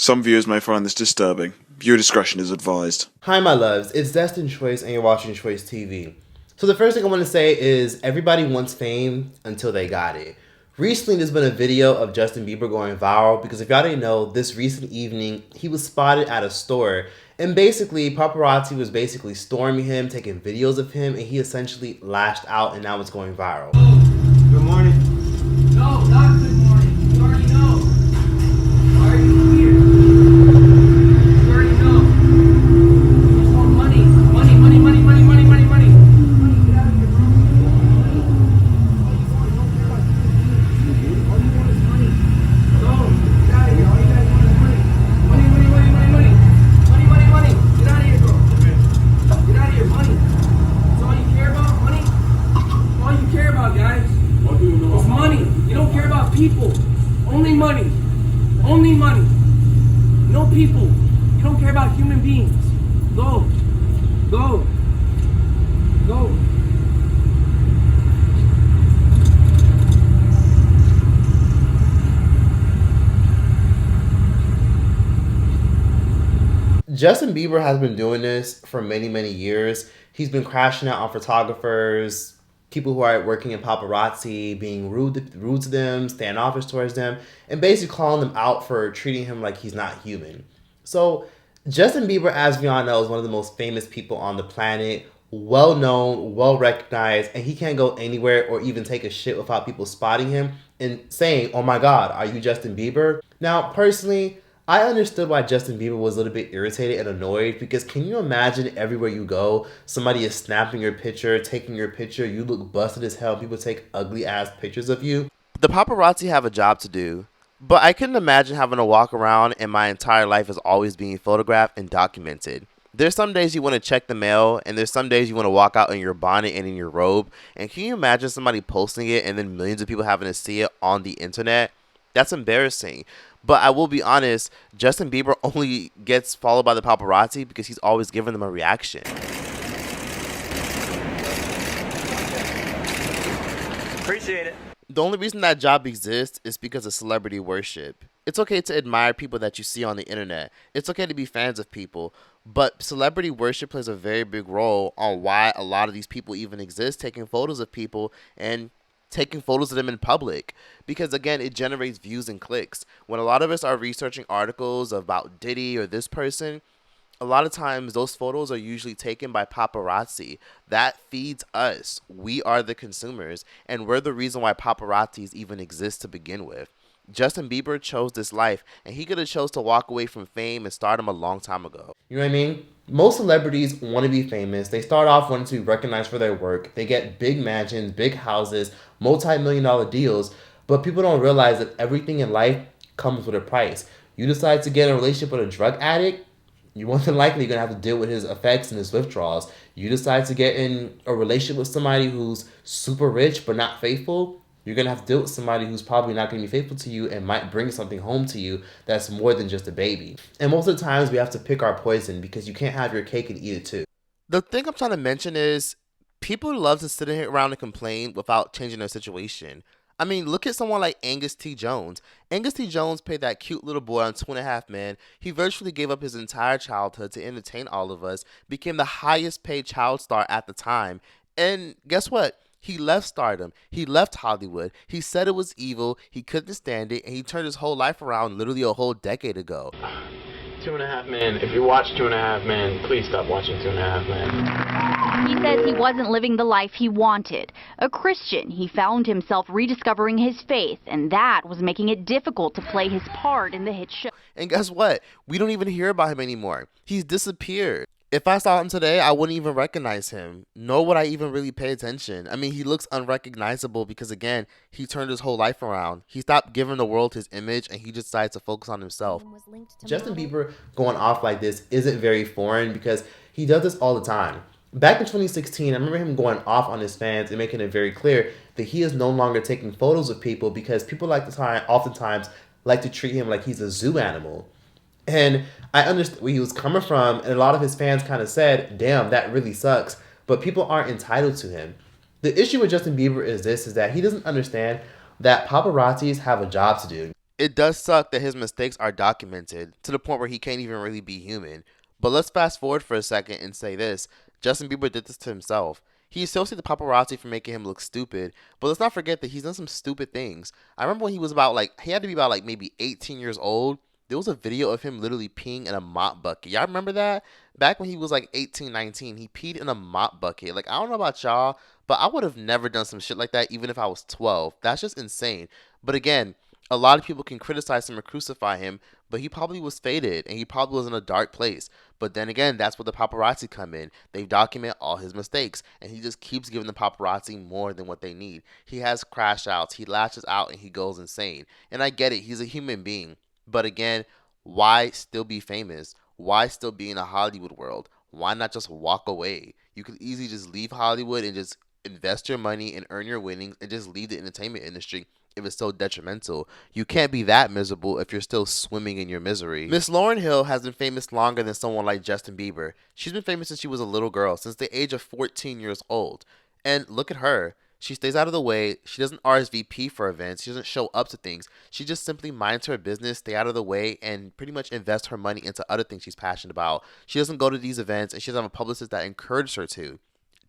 Some viewers may find this disturbing. Viewer discretion is advised. Hi my loves, it's Choice and you're watching Choice TV. So the first thing I want to say is everybody wants fame until they got it. Recently there's been a video of Justin Bieber going viral because if y'all didn't know, this recent evening he was spotted at a store and basically paparazzi was basically storming him, taking videos of him, and he essentially lashed out and now it's going viral. Good morning. No, not good morning. You already know. Why are you here? You already know. You just want money. Money, money, money, money, money, money, money. Money, get out of here, bro. Money. All you want, don't care about you. All you want is money. Go, get out of here. All you guys want is money. Money, money, money, money, money. Money, money, money. Get out of here, bro. Get out of here, money. That's all you care about, money? That's all you care about, guys. It's money. You don't care about people. Only money. Only money. No people. You don't care about human beings. Go. Go. Go. Justin Bieber has been doing this for many years. He's been crashing out on photographers, people who are working in paparazzi, being rude to them, standoffish towards them, and basically calling them out for treating him like he's not human. So Justin Bieber, as we all know, is one of the most famous people on the planet, well known, well recognized, and he can't go anywhere or even take a shit without people spotting him and saying, "Oh my God, are you Justin Bieber?" Now, personally, I understood why Justin Bieber was a little bit irritated and annoyed because can you imagine everywhere you go, somebody is snapping your picture, taking your picture, you look busted as hell, people take ugly ass pictures of you. The paparazzi have a job to do, but I couldn't imagine having to walk around and my entire life is always being photographed and documented. There's some days you want to check the mail and there's some days you want to walk out in your bonnet and in your robe, and can you imagine somebody posting it and then millions of people having to see it on the internet? That's embarrassing. But I will be honest, Justin Bieber only gets followed by the paparazzi because he's always giving them a reaction. Appreciate it. The only reason that job exists is because of celebrity worship. It's okay to admire people that you see on the internet. It's okay to be fans of people. But celebrity worship plays a very big role on why a lot of these people even exist, taking photos of people and taking photos of them in public, because again it generates views and clicks. When a lot of us are researching articles about Diddy or this person, a lot of times those photos are usually taken by paparazzi. That feeds us. We are the consumers, and we're the reason why paparazzis even exist to begin with. Justin Bieber chose this life, and he could have chose to walk away from fame and stardom a long time ago. You know what I mean? Most celebrities want to be famous. They start off wanting to be recognized for their work. They get big mansions, big houses, multi-million-dollar deals, but people don't realize that everything in life comes with a price. You decide to get in a relationship with a drug addict, you more than likely going to have to deal with his effects and his withdrawals. You decide to get in a relationship with somebody who's super rich but not faithful, you're going to have to deal with somebody who's probably not going to be faithful to you and might bring something home to you that's more than just a baby. And most of the times we have to pick our poison because you can't have your cake and eat it too. The thing I'm trying to mention is people love to sit around and complain without changing their situation. I mean, look at someone like Angus T. Jones. Angus T. Jones played that cute little boy on 2.5 Men. He virtually gave up his entire childhood to entertain all of us, became the highest paid child star at the time. And guess what? He left stardom. He left Hollywood. He said it was evil. He couldn't stand it. And he turned his whole life around literally a whole decade ago. 2.5 Men. If you watch 2.5 Men, please stop watching 2.5 Men. He says he wasn't living the life he wanted. A Christian, he found himself rediscovering his faith, and that was making it difficult to play his part in the hit show. And guess what? We don't even hear about him anymore. He's disappeared. If I saw him today, I wouldn't even recognize him, nor would I even really pay attention. I mean, he looks unrecognizable because, again, he turned his whole life around. He stopped giving the world his image, and he just decided to focus on himself. Justin Bieber going off like this isn't very foreign because he does this all the time. Back in 2016, I remember him going off on his fans and making it very clear that he is no longer taking photos of people because people oftentimes like to treat him like he's a zoo animal. And I understand where he was coming from, and a lot of his fans kind of said, damn, that really sucks, but people aren't entitled to him. The issue with Justin Bieber is that he doesn't understand that paparazzis have a job to do. It does suck that his mistakes are documented to the point where he can't even really be human. But let's fast forward for a second and say this. Justin Bieber did this to himself. He associated the paparazzi for making him look stupid, but let's not forget that he's done some stupid things. I remember when he was about he had to be about maybe 18 years old. There was a video of him literally peeing in a mop bucket. Y'all remember that? Back when he was 18, 19, he peed in a mop bucket. I don't know about y'all, but I would have never done some shit like that even if I was 12. That's just insane. But again, a lot of people can criticize him or crucify him, but he probably was faded and he probably was in a dark place. But then again, that's where the paparazzi come in. They document all his mistakes, and he just keeps giving the paparazzi more than what they need. He has crash outs, he lashes out, and he goes insane. And I get it, he's a human being. But again, why still be famous? Why still be in a Hollywood world? Why not just walk away? You could easily just leave Hollywood and just invest your money and earn your winnings and just leave the entertainment industry if it's so detrimental. You can't be that miserable if you're still swimming in your misery. Miss Lauryn Hill has been famous longer than someone like Justin Bieber. She's been famous since she was a little girl, since the age of 14 years old. And look at her. She stays out of the way. She doesn't RSVP for events. She doesn't show up to things. She just simply minds her business, stay out of the way, and pretty much invest her money into other things she's passionate about. She doesn't go to these events, and she doesn't have a publicist that encourages her to.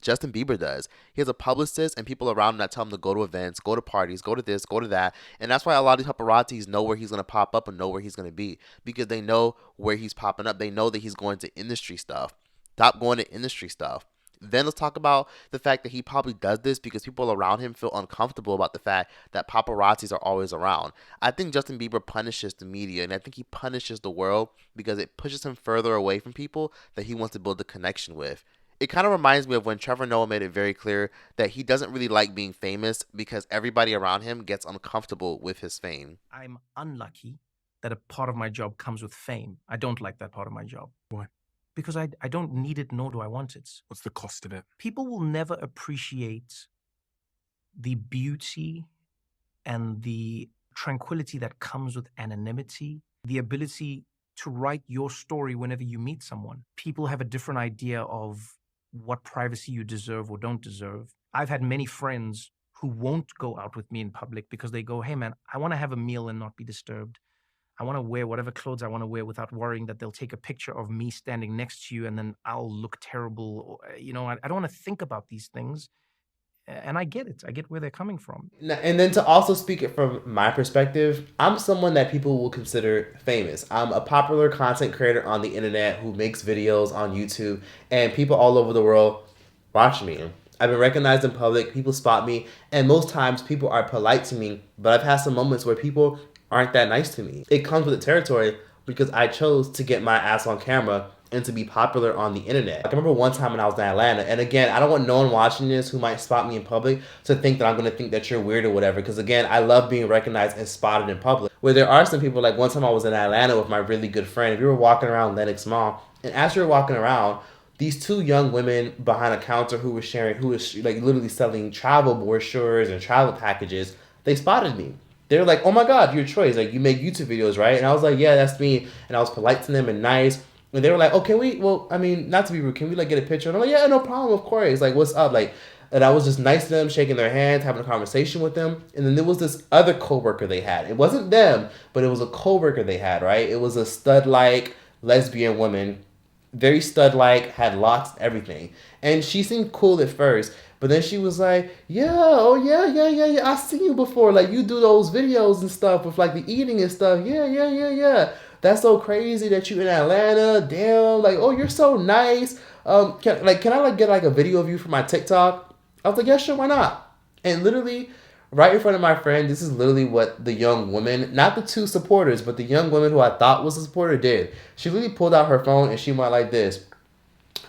Justin Bieber does. He has a publicist and people around him that tell him to go to events, go to parties, go to this, go to that. And that's why a lot of these paparazzis know where he's going to pop up and know where he's going to be, because they know where he's popping up. They know that he's going to industry stuff. Stop going to industry stuff. Then let's talk about the fact that he probably does this because people around him feel uncomfortable about the fact that paparazzis are always around. I think Justin Bieber punishes the media, and I think he punishes the world because it pushes him further away from people that he wants to build a connection with. It kind of reminds me of when Trevor Noah made it very clear that he doesn't really like being famous because everybody around him gets uncomfortable with his fame. I'm unlucky that a part of my job comes with fame. I don't like that part of my job. Why? Because I don't need it, nor do I want it. What's the cost of it? People will never appreciate the beauty and the tranquility that comes with anonymity, the ability to write your story whenever you meet someone. People have a different idea of what privacy you deserve or don't deserve. I've had many friends who won't go out with me in public because they go, hey man, I want to have a meal and not be disturbed. I want to wear whatever clothes I want to wear without worrying that they'll take a picture of me standing next to you and then I'll look terrible. I don't want to think about these things. And I get it. I get where they're coming from. And then to also speak it from my perspective, I'm someone that people will consider famous. I'm a popular content creator on the internet who makes videos on YouTube, and people all over the world watch me. I've been recognized in public, people spot me, and most times people are polite to me, but I've had some moments where people aren't that nice to me. It comes with the territory because I chose to get my ass on camera and to be popular on the internet. I remember one time when I was in Atlanta, and again, I don't want no one watching this who might spot me in public to think that I'm gonna think that you're weird or whatever, because again, I love being recognized and spotted in public. Where there are some people, like one time I was in Atlanta with my really good friend, and we were walking around Lenox Mall, and as we were walking around, these two young women behind a counter who was literally selling travel brochures and travel packages, they spotted me. They were like, oh my God, you're Troyce, like you make YouTube videos, right? And I was like, yeah, that's me. And I was polite to them and nice. And they were like, oh, can we, not to be rude, can we get a picture? And I'm like, yeah, no problem, of course. Like, what's up? And I was just nice to them, shaking their hands, having a conversation with them. And then there was this other coworker they had. It wasn't them, but it was a coworker they had, right? It was a stud-like lesbian woman, very stud-like, had locks, everything. And she seemed cool at first, but then she was like, yeah, I seen you before. Like, you do those videos and stuff with, the eating and stuff. Yeah. That's so crazy that you in Atlanta. Damn, oh, you're so nice. Can I get a video of you for my TikTok? I was like, yeah, sure, why not? And literally, right in front of my friend, this is literally what the young woman, not the two supporters, but the young woman who I thought was a supporter did. She literally pulled out her phone and she went like this.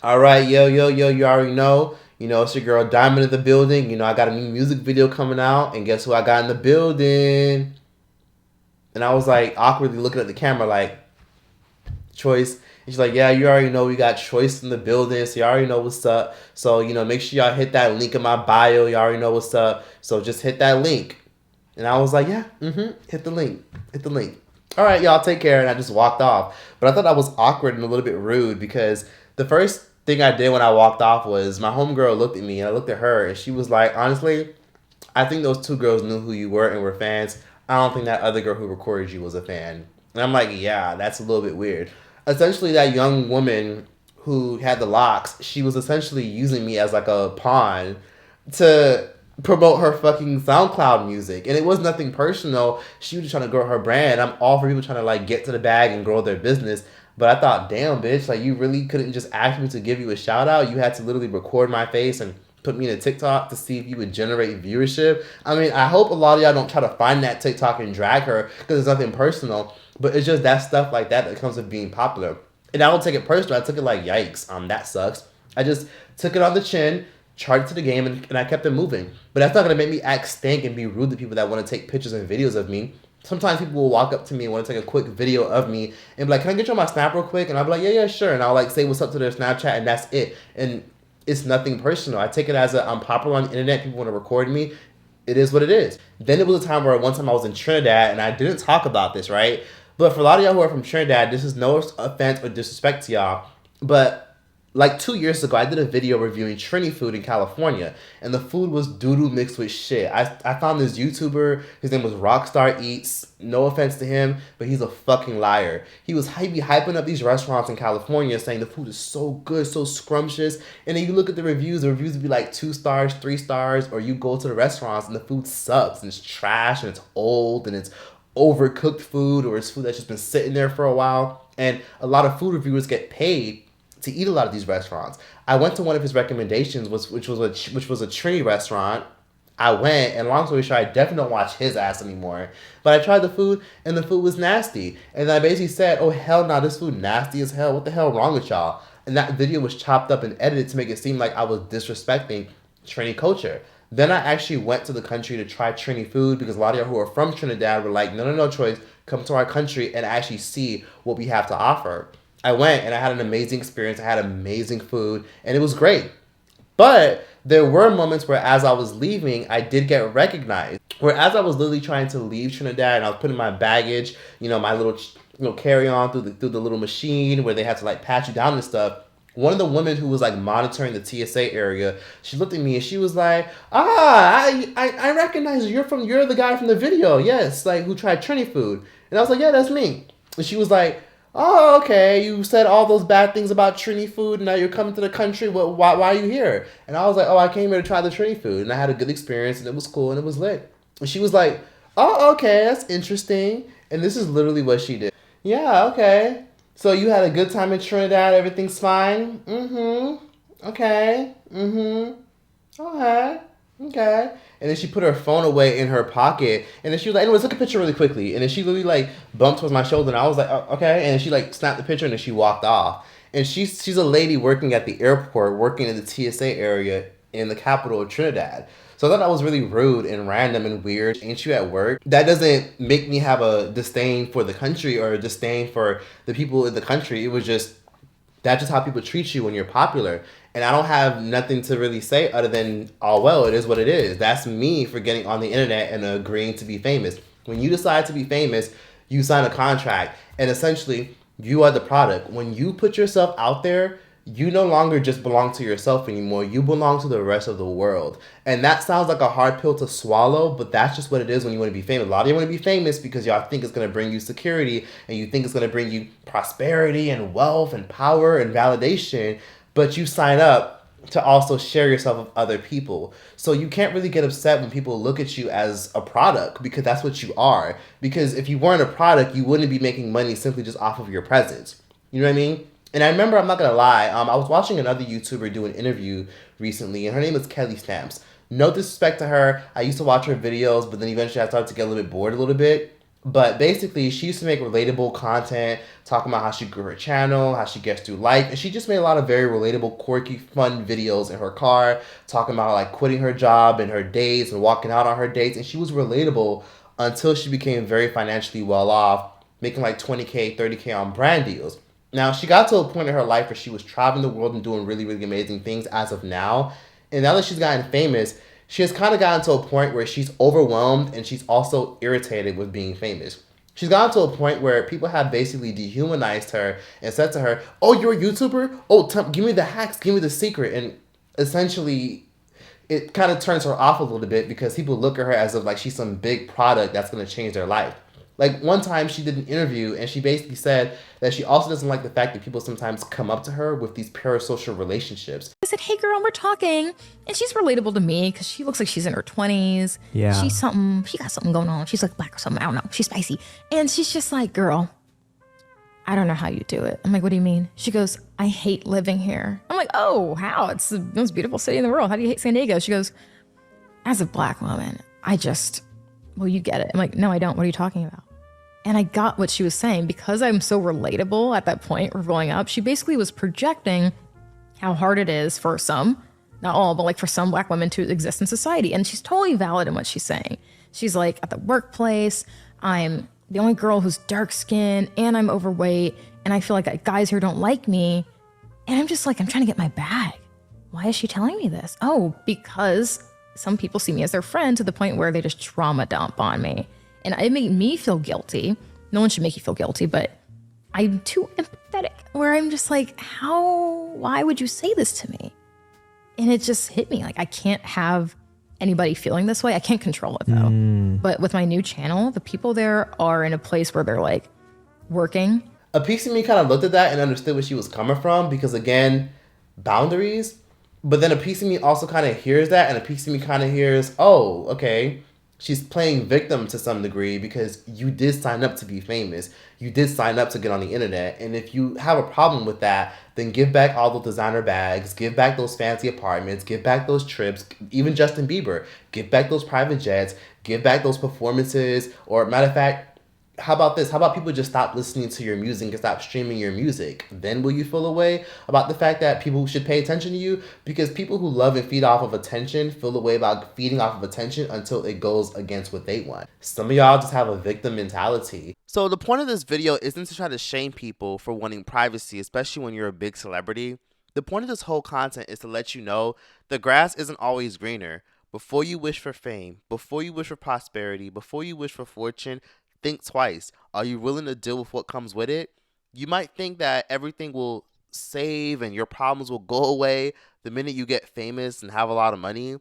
All right, yo, you already know. It's your girl Diamond in the building. I got a new music video coming out, and guess who I got in the building? And I was awkwardly looking at the camera Troyce. And she's like, yeah, you already know we got Troyce in the building, so you already know what's up. So, make sure y'all hit that link in my bio. You already know what's up. So just hit that link. And I was like, yeah, hit the link. All right, y'all, take care. And I just walked off. But I thought I was awkward and a little bit rude because the first thing I did when I walked off was my homegirl looked at me and I looked at her and she was like, honestly, I think those two girls knew who you were and were fans. I don't think that other girl who recorded you was a fan. And I'm like, yeah, that's a little bit weird. Essentially, that young woman who had the locks, she was essentially using me as like a pawn to promote her fucking SoundCloud music. And it was nothing personal. She was just trying to grow her brand. I'm all for people trying to like get to the bag and grow their business. But I thought, damn, bitch, like you really couldn't just ask me to give you a shout out. You had to literally record my face and put me in a TikTok to see if you would generate viewership. I mean, I hope a lot of y'all don't try to find that TikTok and drag her because it's nothing personal. But it's just that stuff like that comes with being popular. And I don't take it personal. I took it like, yikes, that sucks. I just took it on the chin, charged to the game, and I kept it moving. But that's not going to make me act stink and be rude to people that want to take pictures and videos of me. Sometimes people will walk up to me and want to take a quick video of me and be like, can I get you on my Snap real quick? And I'll be like, yeah, sure. And I'll like say what's up to their Snapchat and that's it. And it's nothing personal. I take it as I'm popular on the internet. People want to record me. It is what it is. Then it was a time where one time I was in Trinidad and I didn't talk about this, right? But for a lot of y'all who are from Trinidad, this is no offense or disrespect to y'all. But like 2 years ago, I did a video reviewing Trini food in California. And the food was doo-doo mixed with shit. I found this YouTuber. His name was Rockstar Eats. No offense to him, but he's a fucking liar. He'd be hyping up these restaurants in California saying the food is so good, so scrumptious. And then you look at the reviews would be like 2 stars, 3 stars. Or you go to the restaurants and the food sucks. And it's trash and it's old and it's overcooked food, or it's food that's just been sitting there for a while. And a lot of food reviewers get paid to eat a lot of these restaurants. I went to one of his recommendations, which was a Trini restaurant. I went, and long story short, I definitely don't watch his ass anymore. But I tried the food, and the food was nasty. And I basically said, oh, hell no, this food nasty as hell. What the hell wrong with y'all? And that video was chopped up and edited to make it seem like I was disrespecting Trini culture. Then I actually went to the country to try Trini food because a lot of y'all who are from Trinidad were like, no, Troy, come to our country and actually see what we have to offer. I went and I had an amazing experience. I had amazing food and it was great. But there were moments where as I was leaving, I did get recognized. Where as I was literally trying to leave Trinidad and I was putting my baggage, my little carry-on through the little machine where they had to like pat you down and stuff. One of the women who was like monitoring the TSA area, she looked at me and she was like, I recognize you. You're the guy from the video. Yes, like who tried Trini food. And I was like, yeah, that's me. And she was like, oh, okay. You said all those bad things about Trini food and now you're coming to the country. Why are you here? And I was like, oh, I came here to try the Trini food. And I had a good experience and it was cool and it was lit. And she was like, oh, okay, that's interesting. And this is literally what she did. Yeah, okay. So you had a good time in Trinidad, everything's fine? Mm-hmm. Okay. Mm-hmm. Okay. And then she put her phone away in her pocket. And then she was like, anyways, look at the picture really quickly. And then she literally like bumped towards my shoulder and I was like, oh, okay. And then she like snapped the picture and then she walked off. And she's a lady working at the airport, working in the TSA area in the capital of Trinidad. So I thought that was really rude and random and weird. Ain't you at work? That doesn't make me have a disdain for the country or a disdain for the people in the country. It was just, that's just how people treat you when you're popular. And I don't have nothing to really say other than, oh, well, it is what it is. That's me for getting on the internet and agreeing to be famous. When you decide to be famous, you sign a contract. And essentially, you are the product. When you put yourself out there, you no longer just belong to yourself anymore. You belong to the rest of the world. And that sounds like a hard pill to swallow, but that's just what it is when you want to be famous. A lot of you want to be famous because y'all think it's going to bring you security and you think it's going to bring you prosperity and wealth and power and validation, but you sign up to also share yourself with other people. So you can't really get upset when people look at you as a product because that's what you are. Because if you weren't a product, you wouldn't be making money simply just off of your presence. You know what I mean? And I remember, I'm not going to lie, I was watching another YouTuber do an interview recently, and her name is Kelly Stamps. No disrespect to her. I used to watch her videos, but then eventually I started to get a little bit bored a little bit. But basically, she used to make relatable content, talking about how she grew her channel, how she gets through life. And she just made a lot of very relatable, quirky, fun videos in her car, talking about like quitting her job and her dates and walking out on her dates. And she was relatable until she became very financially well off, making like 20K, 30K on brand deals. Now, she got to a point in her life where she was traveling the world and doing really, really amazing things as of now. And now that she's gotten famous, she has kind of gotten to a point where she's overwhelmed and she's also irritated with being famous. She's gotten to a point where people have basically dehumanized her and said to her, oh, you're a YouTuber? Oh, give me the hacks, give me the secret. And essentially, it kind of turns her off a little bit because people look at her as if like she's some big product that's going to change their life. Like one time she did an interview and she basically said that she also doesn't like the fact that people sometimes come up to her with these parasocial relationships. I said, hey girl, we're talking. And she's relatable to me because she looks like she's in her 20s. Yeah. She got something going on. She's like black or something. I don't know. She's spicy. And she's just like, girl, I don't know how you do it. I'm like, what do you mean? She goes, I hate living here. I'm like, oh, how? It's the most beautiful city in the world. How do you hate San Diego? She goes, as a black woman, well, you get it. I'm like, no, I don't. What are you talking about? And I got what she was saying because I'm so relatable at that point or growing up. She basically was projecting how hard it is for some, not all, but like for some black women to exist in society. And she's totally valid in what she's saying. She's like, at the workplace, I'm the only girl who's dark skinned and I'm overweight. And I feel like guys here don't like me. And I'm just like, I'm trying to get my bag. Why is she telling me this? Oh, because some people see me as their friend to the point where they just trauma dump on me. And it made me feel guilty. No one should make you feel guilty, but I'm too empathetic where I'm just like, why would you say this to me? And it just hit me. Like, I can't have anybody feeling this way. I can't control it though. But with my new channel, the people there are in a place where they're like working. A piece of me kind of looked at that and understood where she was coming from because again, boundaries. But then a piece of me also kind of hears that and a piece of me kind of hears, oh, okay. She's playing victim to some degree because you did sign up to be famous. You did sign up to get on the internet. And if you have a problem with that, then give back all those designer bags, give back those fancy apartments, give back those trips, even Justin Bieber, give back those private jets, give back those performances, or matter of fact, how about this? How about people just stop listening to your music and stop streaming your music? Then will you feel a way about the fact that people should pay attention to you? Because people who love and feed off of attention feel a way about feeding off of attention until it goes against what they want. Some of y'all just have a victim mentality. So the point of this video isn't to try to shame people for wanting privacy, especially when you're a big celebrity. The point of this whole content is to let you know the grass isn't always greener. Before you wish for fame, before you wish for prosperity, before you wish for fortune, think twice. Are you willing to deal with what comes with it? You might think that everything will save and your problems will go away the minute you get famous and have a lot of money,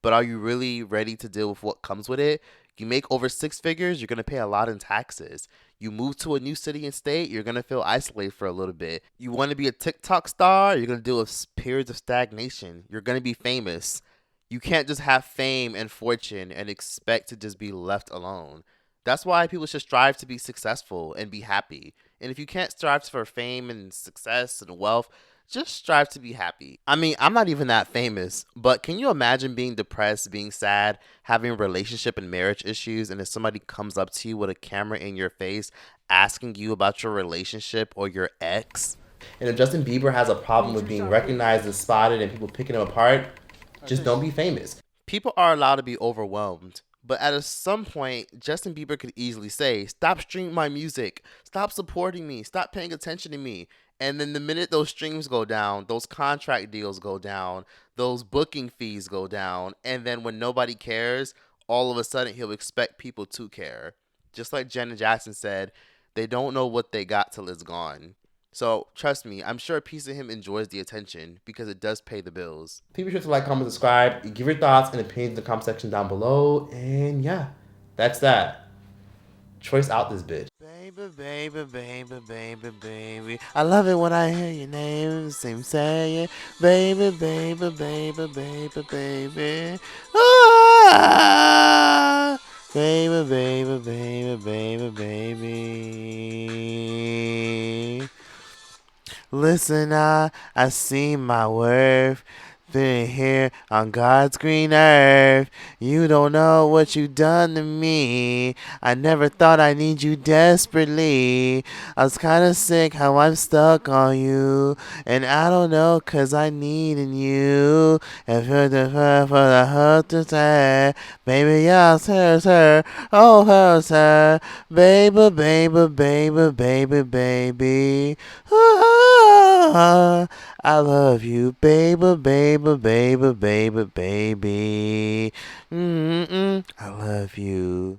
but are you really ready to deal with what comes with it? You make over 6 figures, you're going to pay a lot in taxes. You move to a new city and state, you're going to feel isolated for a little bit. You want to be a TikTok star, you're going to deal with periods of stagnation. You're going to be famous. You can't just have fame and fortune and expect to just be left alone. That's why people should strive to be successful and be happy. And if you can't strive for fame and success and wealth, just strive to be happy. I mean, I'm not even that famous, but can you imagine being depressed, being sad, having relationship and marriage issues, and if somebody comes up to you with a camera in your face asking you about your relationship or your ex? And if Justin Bieber has a problem with being recognized and spotted and people picking him apart, just don't be famous. People are allowed to be overwhelmed. But at some point, Justin Bieber could easily say, stop streaming my music, stop supporting me, stop paying attention to me. And then the minute those streams go down, those contract deals go down, those booking fees go down. And then when nobody cares, all of a sudden he'll expect people to care. Just like Janet Jackson said, they don't know what they got till it's gone. So trust me, I'm sure a piece of him enjoys the attention because it does pay the bills. Please be sure to like, comment, subscribe, give your thoughts and opinions in the comment section down below. And yeah, that's that. Choice out this bitch. Baby, baby, baby, baby, baby. I love it when I hear your name. Same saying. Baby, baby, baby, baby, baby. Ah! Baby, baby, baby, baby, baby. Listen, I see my worth. Been here on God's green earth. You don't know what you done to me. I never thought I need you desperately. I was kinda sick how I'm stuck on you. And I don't know cause I needin' you. And for the hurt to say, baby, yes, her. Oh, her. Baby, baby, baby, baby, baby. Ah, I love you, baby, baby, baby, baby, baby. I love you.